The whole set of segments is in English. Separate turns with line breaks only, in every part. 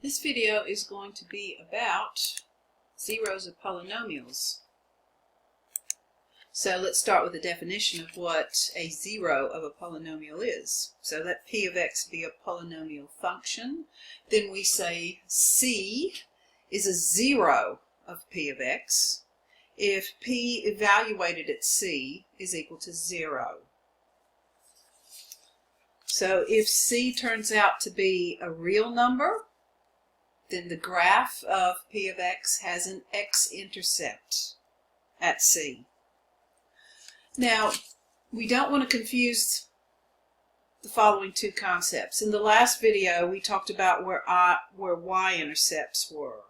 This video is going to be about zeros of polynomials. So let's start with the definition of what a zero of a polynomial is. So let p of x be a polynomial function. Then we say c is a zero of p of x if p evaluated at c is equal to 0. So if c turns out to be a real number, then the graph of p of x has an x-intercept at c. Now, we don't want to confuse the following two concepts. In the last video, we talked about where y-intercepts were.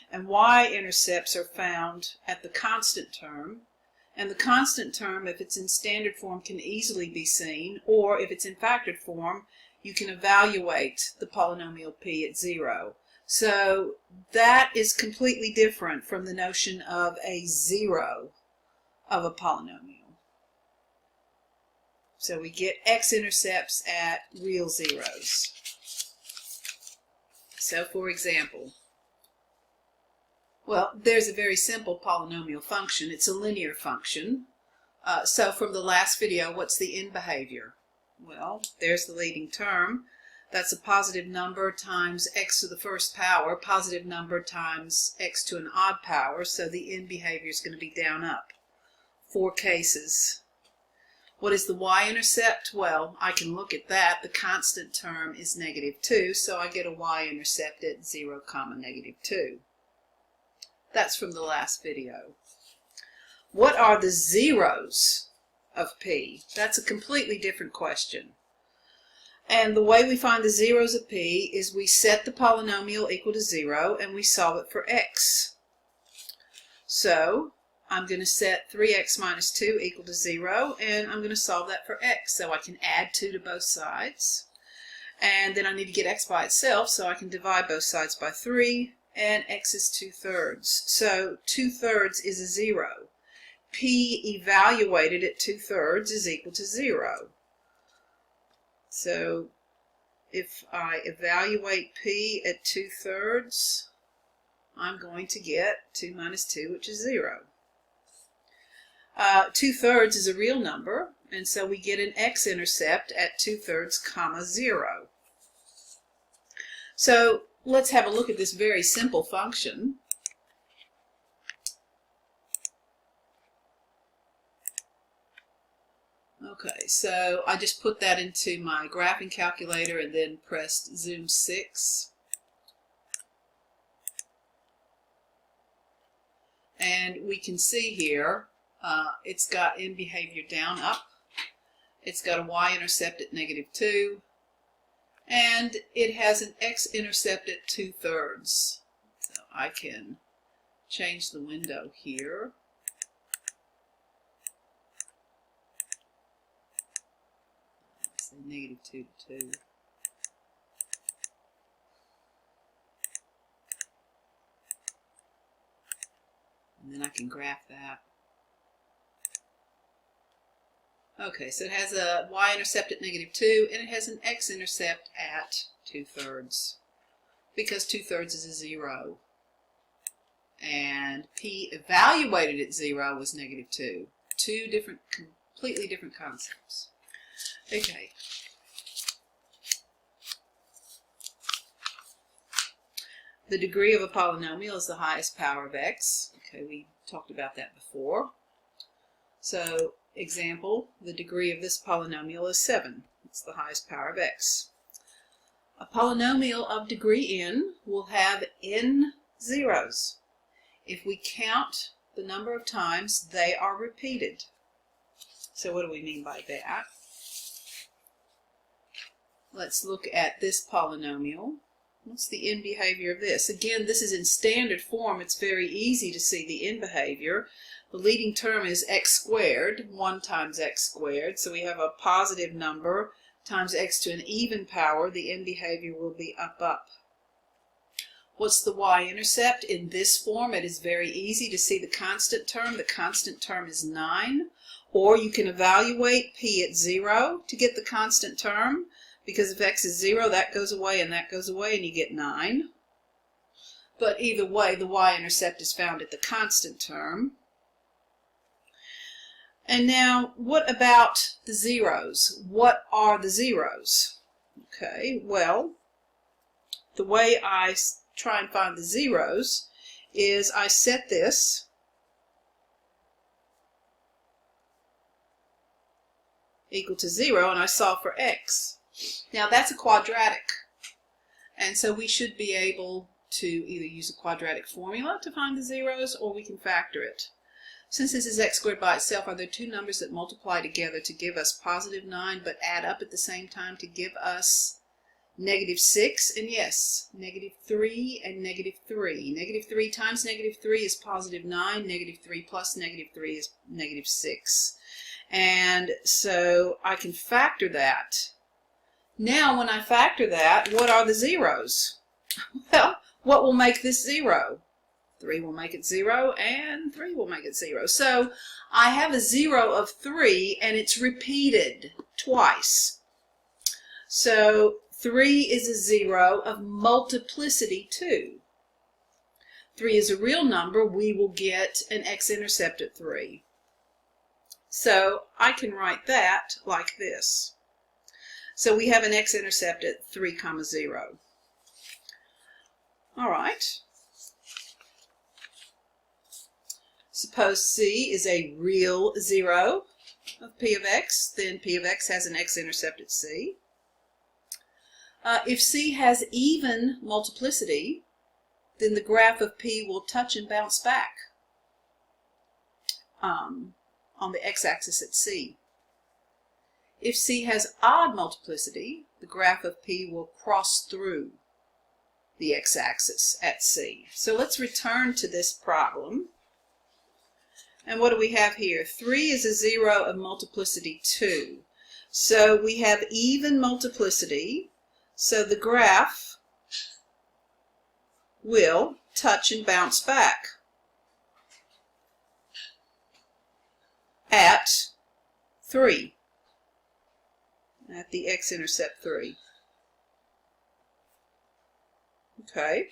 And y-intercepts are found at the constant term. And the constant term, if it's in standard form, can easily be seen. Or if it's in factored form, you can evaluate the polynomial p at 0. So that is completely different from the notion of a zero of a polynomial. So we get x-intercepts at real zeros. So for example, well, there's a very simple polynomial function. It's a linear function. So from the last video, what's the end behavior? Well, there's the leading term. That's a positive number times x to the first power, positive number times x to an odd power, so the end behavior is going to be down up. 4 cases. What is the y-intercept? Well, I can look at that. The constant term is -2, so I get a y-intercept at 0, -2. That's from the last video. What are the zeros of p? That's a completely different question. And the way we find the zeros of p is we set the polynomial equal to 0 and we solve it for x. So I'm going to set 3x minus 2 equal to 0 and I'm going to solve that for x. So I can add 2 to both sides. And then I need to get x by itself, so I can divide both sides by 3 and x is 2/3. So 2/3 is a 0. P evaluated at 2/3 is equal to 0. So if I evaluate p at 2/3, I'm going to get 2 minus 2, which is 0. 2/3 is a real number, and so we get an x-intercept at 2/3, 0. So let's have a look at this very simple function. Okay, so I just put that into my graphing calculator and then pressed zoom 6. And we can see here it's got end behavior down up. It's got a y-intercept at -2. And it has an x-intercept at 2/3. So I can change the window here. Say -2 to 2. And then I can graph that. Okay, so it has a y-intercept at -2 and it has an x-intercept at 2/3 because 2/3 is a 0. And p evaluated at 0 was -2. Two different, completely different concepts. Okay. The degree of a polynomial is the highest power of x. Okay, we talked about that before. So, example, the degree of this polynomial is 7. It's the highest power of x. A polynomial of degree n will have n zeros if we count the number of times they are repeated. So what do we mean by that? Let's look at this polynomial. What's the end behavior of this? Again, this is in standard form. It's very easy to see the end behavior. The leading term is x squared, 1 times x squared. So we have a positive number times x to an even power. The end behavior will be up. What's the y-intercept? In this form, it is very easy to see the constant term. The constant term is 9. Or you can evaluate p at 0 to get the constant term. Because if x is 0, that goes away and that goes away, and you get 9. But either way, the y-intercept is found at the constant term. And now, what about the zeros? What are the zeros? Okay, well, the way I try and find the zeros is I set this equal to 0 and I solve for x. Now that's a quadratic, and so we should be able to either use a quadratic formula to find the zeros, or we can factor it. Since this is x squared by itself, are there two numbers that multiply together to give us positive 9 but add up at the same time to give us negative 6? And yes, negative 3 and negative 3. Negative 3 times negative 3 is positive 9. Negative 3 plus negative 3 is negative 6. And so I can factor that. Now when I factor that, what are the zeros? Well, what will make this 0? 3 will make it 0, and 3 will make it 0. So I have a 0 of 3, and it's repeated twice. So 3 is a 0 of multiplicity 2. 3 is a real number. We will get an x-intercept at 3. So I can write that like this. So we have an x-intercept at 3, 0. All right. Suppose C is a real 0 of p of x, then p of x has an x-intercept at C. If C has even multiplicity, then the graph of p will touch and bounce back on the x-axis at C. If C has odd multiplicity, the graph of p will cross through the x-axis at C. So let's return to this problem. And what do we have here? 3 is a 0 of multiplicity 2. So we have even multiplicity, so the graph will touch and bounce back at 3, at the x-intercept 3. Okay.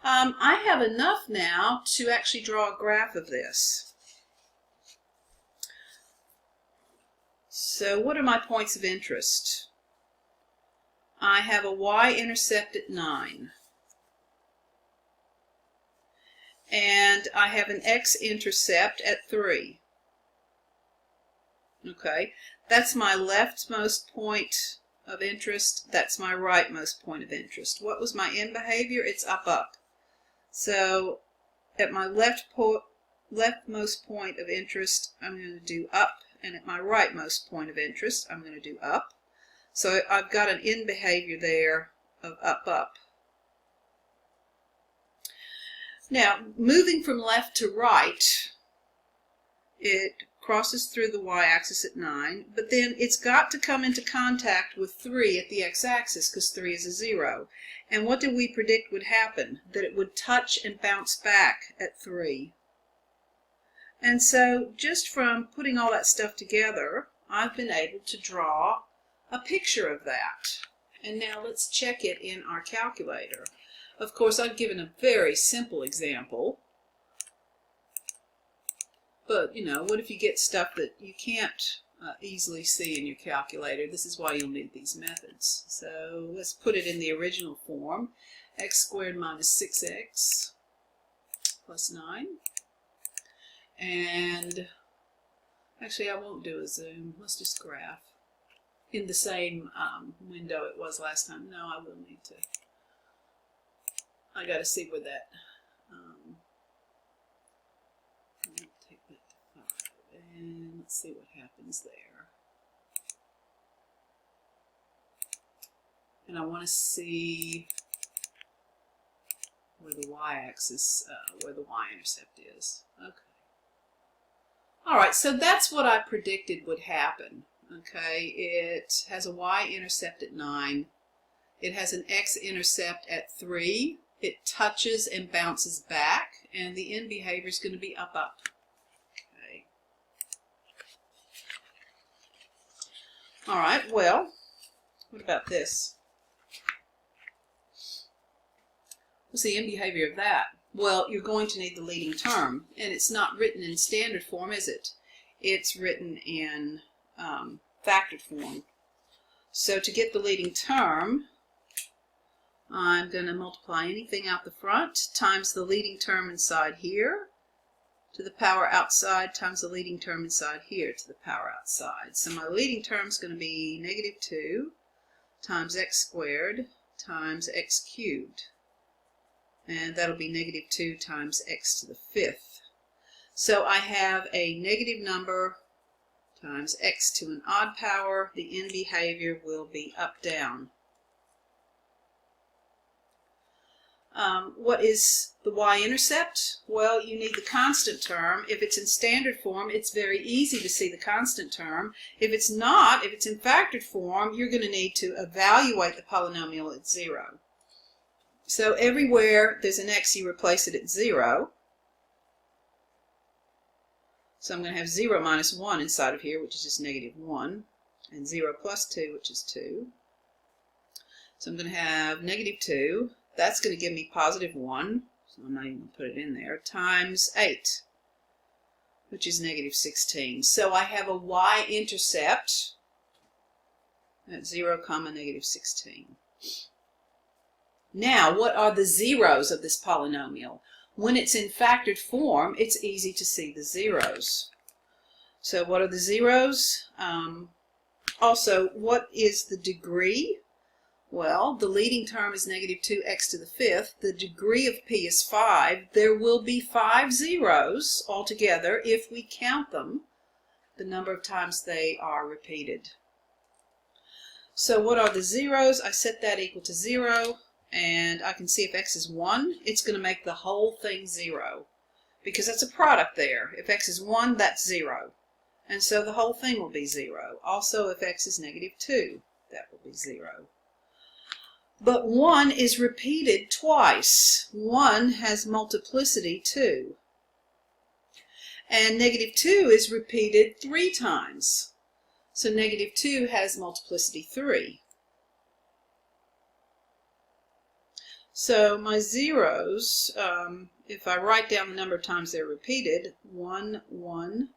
I have enough now to actually draw a graph of this. So what are my points of interest? I have a y-intercept at 9. And I have an x-intercept at 3. Okay, that's my leftmost point of interest. That's my rightmost point of interest. What was my end behavior? It's up, up. So at my leftmost point of interest, I'm going to do up. And at my rightmost point of interest, I'm going to do up. So I've got an end behavior there of up, up. Now, moving from left to right, it crosses through the y-axis at 9, but then it's got to come into contact with 3 at the x-axis because 3 is a 0. And what did we predict would happen? That it would touch and bounce back at 3. And so just from putting all that stuff together, I've been able to draw a picture of that. And now let's check it in our calculator. Of course, I've given a very simple example. But, you know, what if you get stuff that you can't easily see in your calculator? This is why you'll need these methods. So let's put it in the original form. X squared minus 6x plus 9. And actually, I won't do a zoom. Let's just graph in the same window it was last time. No, I will need to. I got to see where that. Take that to 5, and let's see what happens there. And I want to see where the y-axis, where the y-intercept is. Okay. All right, so that's what I predicted would happen. Okay, it has a y-intercept at 9. It has an x-intercept at 3. It touches and bounces back, and the end behavior is going to be up, up. Okay. All right, well, what about this? What's the end behavior of that? Well, you're going to need the leading term, and it's not written in standard form, is it? It's written in factored form. So to get the leading term, I'm going to multiply anything out the front times the leading term inside here to the power outside times the leading term inside here to the power outside. So my leading term is going to be negative 2 times x squared times x cubed. And that'll be negative 2 times x to the 5th. So I have a negative number times x to an odd power. The end behavior will be up, down. What is the y-intercept? Well, you need the constant term. If it's in standard form, it's very easy to see the constant term. If it's not, if it's in factored form, you're going to need to evaluate the polynomial at 0. So everywhere there's an x, you replace it at 0. So I'm going to have 0 minus 1 inside of here, which is just negative 1, and 0 plus 2, which is 2. So I'm going to have negative 2. That's going to give me positive 1, so I'm not even going to put it in there, times 8, which is negative 16. So I have a y-intercept at 0, negative 16. Now, what are the zeros of this polynomial? When it's in factored form, it's easy to see the zeros. So what are the zeros? Also, what is the degree? Well, the leading term is negative 2x to the 5th. The degree of p is 5. There will be 5 zeros altogether if we count them, the number of times they are repeated. So what are the zeros? I set that equal to 0. And I can see if x is 1, it's going to make the whole thing 0. Because that's a product there. If x is 1, that's 0. And so the whole thing will be 0. Also, if x is negative 2, that will be 0. But 1 is repeated twice. 1 has multiplicity 2. And negative 2 is repeated 3 times. So negative 2 has multiplicity 3. So my zeros, if I write down the number of times they're repeated, 1, 1,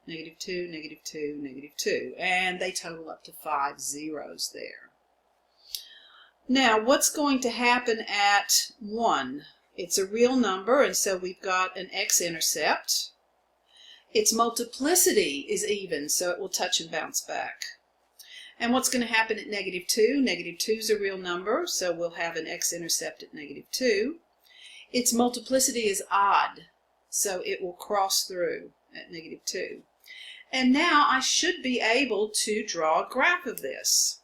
negative 2, negative 2, negative 2. And they total up to 5 zeros there. Now, what's going to happen at 1? It's a real number, and so we've got an x-intercept. Its multiplicity is even, so it will touch and bounce back. And what's going to happen at negative 2? Negative 2 is a real number, so we'll have an x-intercept at negative 2. Its multiplicity is odd, so it will cross through at negative 2. And now I should be able to draw a graph of this.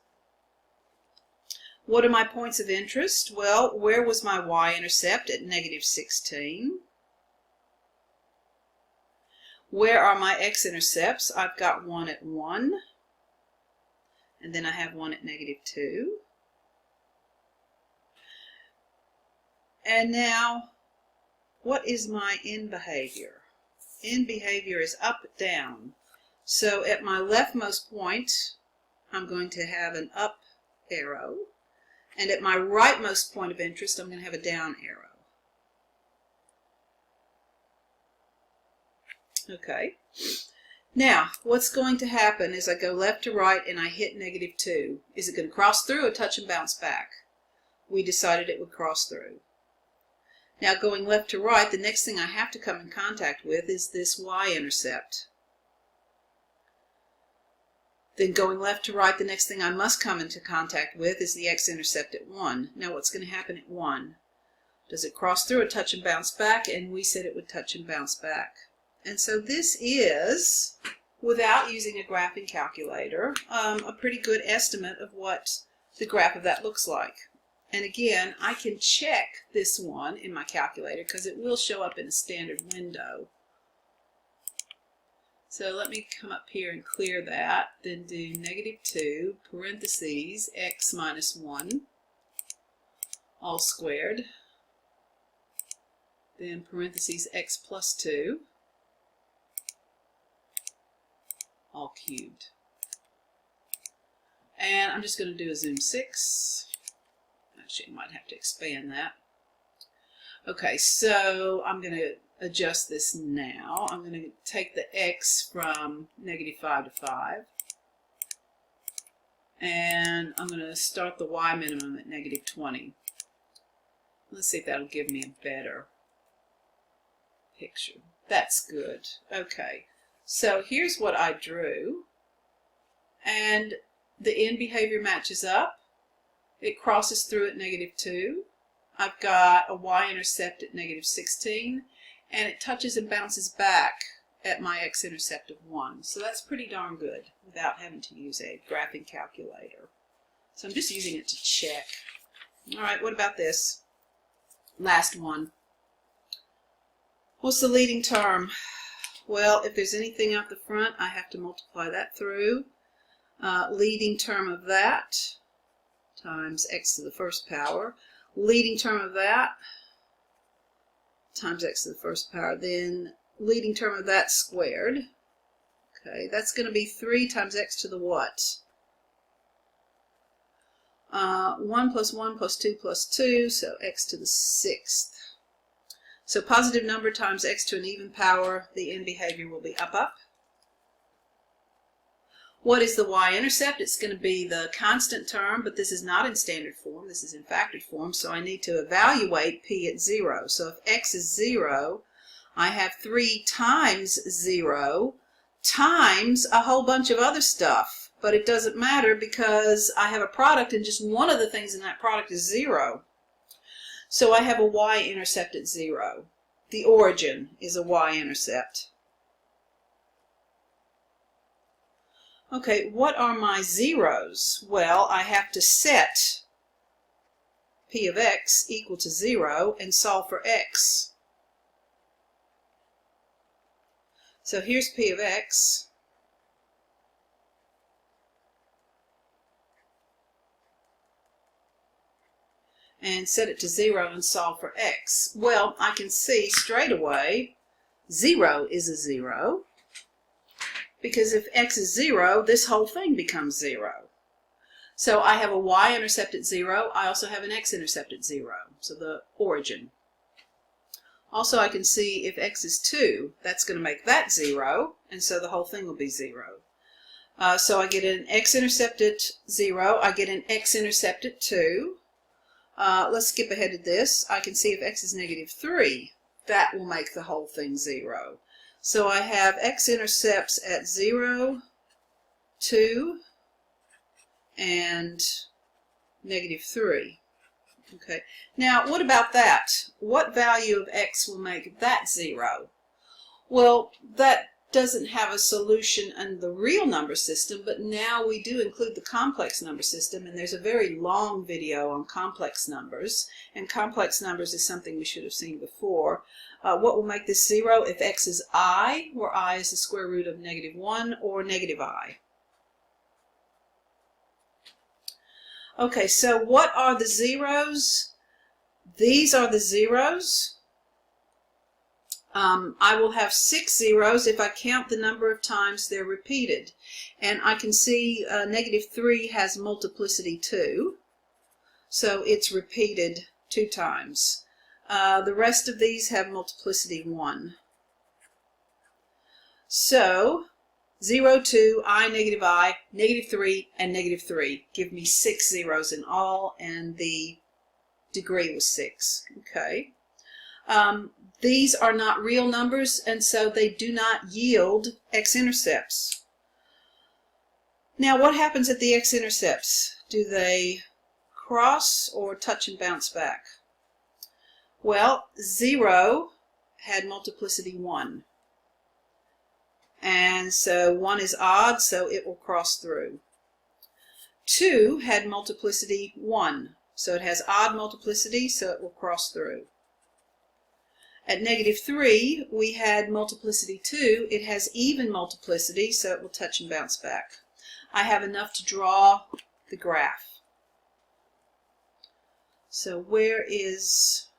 What are my points of interest? Well, where was my y-intercept at negative 16? Where are my x-intercepts? I've got one at 1. And then I have one at negative 2. And now, what is my end behavior? End behavior is up, down. So at my leftmost point, I'm going to have an up arrow. And at my rightmost point of interest, I'm going to have a down arrow. Okay. Now, what's going to happen is I go left to right and I hit negative 2. Is it going to cross through or touch and bounce back? We decided it would cross through. Now, going left to right, the next thing I have to come in contact with is this y-intercept. Then going left to right, the next thing I must come into contact with is the x-intercept at 1. Now, what's going to happen at 1? Does it cross through or touch and bounce back? And we said it would touch and bounce back. And so this is, without using a graphing calculator, a pretty good estimate of what the graph of that looks like. And again, I can check this one in my calculator because it will show up in a standard window. So let me come up here and clear that, then do negative 2, parentheses, x minus 1, all squared, then parentheses x plus 2, all cubed. And I'm just going to do a zoom 6. Actually, I might have to expand that. Okay, so I'm going to adjust this now. I'm going to take the x from -5 to 5. And I'm going to start the y minimum at -20. Let's see if that'll give me a better picture. That's good. Okay, so here's what I drew. And the end behavior matches up. It crosses through at -2. I've got a y-intercept at -16. And it touches and bounces back at my x-intercept of 1. So that's pretty darn good without having to use a graphing calculator. So I'm just using it to check. All right, what about this? Last one. What's the leading term? Well, if there's anything out the front, I have to multiply that through. Leading term of that times x to the first power. Leading term of that times x to the first power. Then leading term of that squared. Okay, that's going to be 3 times x to the what? 1 plus 1 plus 2 plus 2, so x to the 6th. So positive number times x to an even power, the end behavior will be up, up. What is the y-intercept? It's going to be the constant term, but this is not in standard form. This is in factored form, so I need to evaluate p at 0. So if x is 0, I have 3 times 0 times a whole bunch of other stuff. But it doesn't matter because I have a product and just one of the things in that product is 0. So I have a y-intercept at 0. The origin is a y-intercept. Okay, what are my zeros? Well, I have to set p of x equal to 0 and solve for x. So here's p of x. And set it to 0 and solve for x. Well, I can see straight away 0 is a 0. Because if x is 0, this whole thing becomes 0. So I have a y-intercept at 0. I also have an x-intercept at 0. So the origin. Also, I can see if x is 2, that's going to make that 0. And so the whole thing will be 0. So I get an x-intercept at 0. I get an x-intercept at 2. Let's skip ahead to this. I can see if x is -3, that will make the whole thing 0. So I have x-intercepts at 0, 2, and -3. Okay. Now, what about that? What value of x will make that 0? Well, that doesn't have a solution in the real number system, but now we do include the complex number system, and there's a very long video on complex numbers, and complex numbers is something we should have seen before. What will make this 0 if x is I, where I is the square root of -1 or -I? Okay, so what are the zeros? These are the zeros. I will have 6 zeros if I count the number of times they're repeated. And I can see -3 has multiplicity 2, so it's repeated 2 times. The rest of these have multiplicity 1. So 0, 2, I, -3, and -3 give me 6 zeros in all, and the degree was 6. Okay. These are not real numbers, and so they do not yield x-intercepts. Now, what happens at the x-intercepts? Do they cross or touch and bounce back? Well, 0 had multiplicity 1. And so 1 is odd, so it will cross through. 2 had multiplicity 1. So it has odd multiplicity, so it will cross through. At -3, we had multiplicity 2. It has even multiplicity, so it will touch and bounce back. I have enough to draw the graph. So where is...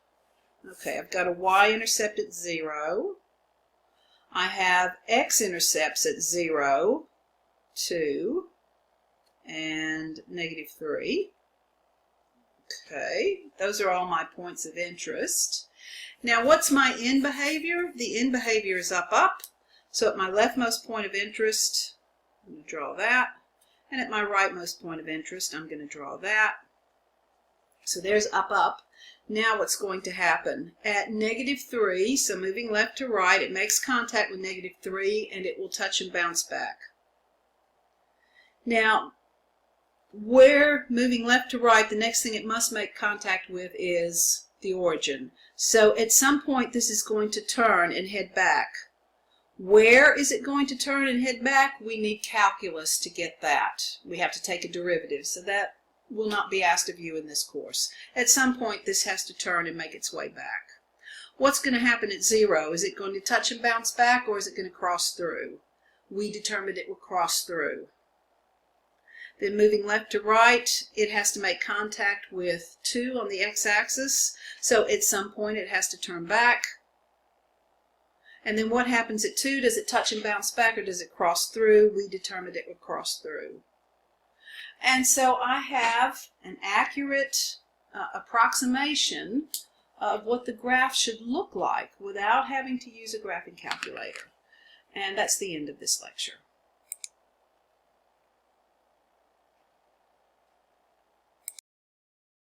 Okay, I've got a y-intercept at 0. I have x-intercepts at 0, 2, and -3. Okay, those are all my points of interest. Now, what's my end behavior? The end behavior is up, up. So at my leftmost point of interest, I'm going to draw that. And at my rightmost point of interest, I'm going to draw that. So there's up, up. Now what's going to happen? At -3, so moving left to right, it makes contact with -3 and it will touch and bounce back. Now, where moving left to right, the next thing it must make contact with is the origin. So at some point this is going to turn and head back. Where is it going to turn and head back? We need calculus to get that. We have to take a derivative, so that will not be asked of you in this course. At some point this has to turn and make its way back. What's going to happen at 0? Is it going to touch and bounce back, or is it going to cross through? We determined it will cross through. Then moving left to right, it has to make contact with 2 on the x-axis. So at some point it has to turn back. And then what happens at 2? Does it touch and bounce back, or does it cross through? We determined it would cross through. And so I have an accurate approximation of what the graph should look like without having to use a graphing calculator. And that's the end of this lecture.